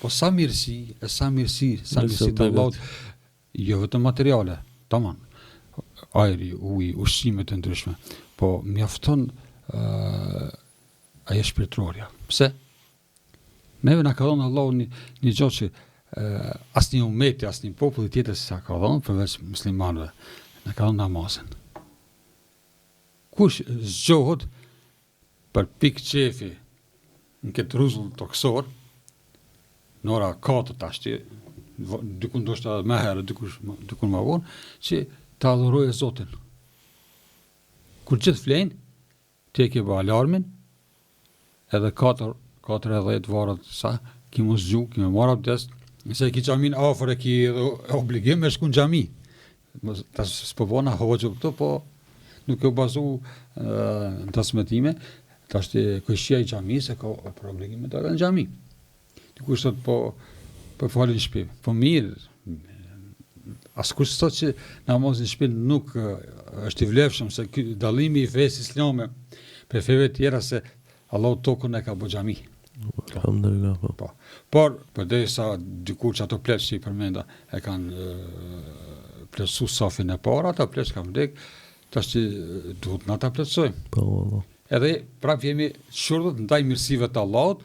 Po sa mirësi të Allahut, jo vetëm materiale, tamam. Ajri, uji, ushqimet e ndryshme, po mjafton ajo shpirtërorja. Pse? Neve na ka dhënë Allahu një gjë që asnjë ummeti, asnjë popull tjetër s'ka ka dhënë përveç muslimanëve. Na ka dhënë namazin. Kush zgjohet për pikë qefi në këtë rrezull toksor, në ora 4 tash, dikun ndoshta më herë, dikun më vonë, që ta adhurojë Zotin. Kur gjithë flenë, ti e ke bë alarmin, edhe 4:10 varet sa, ki mos zgju, ki me marr abdest, nëse ki xhamin afër e ki obligim me shku në xhami. Tash s'po bona hoxhë këto, po nuk e bazu në transmetime, tash ti këshia i xhamisë ka për obligim të dalë në xhami. Dikush thot po falin në shtëpi. Po mirë, askush thot që namazi në shtëpi nuk është i vlefshëm, se ky dallimi i fesë islame për feve tjera se Allahu tokën e ka bë xhami. Alhamdulillah. Po. Por përderisa dikur që ato pleç që i përmenda e kanë plotsu safin e parë, ata pleç kanë vdek, tash që duhet na ta plotësojmë. Po, valla. Edhe prap jemi shurdhët ndaj mirësive të Allahut,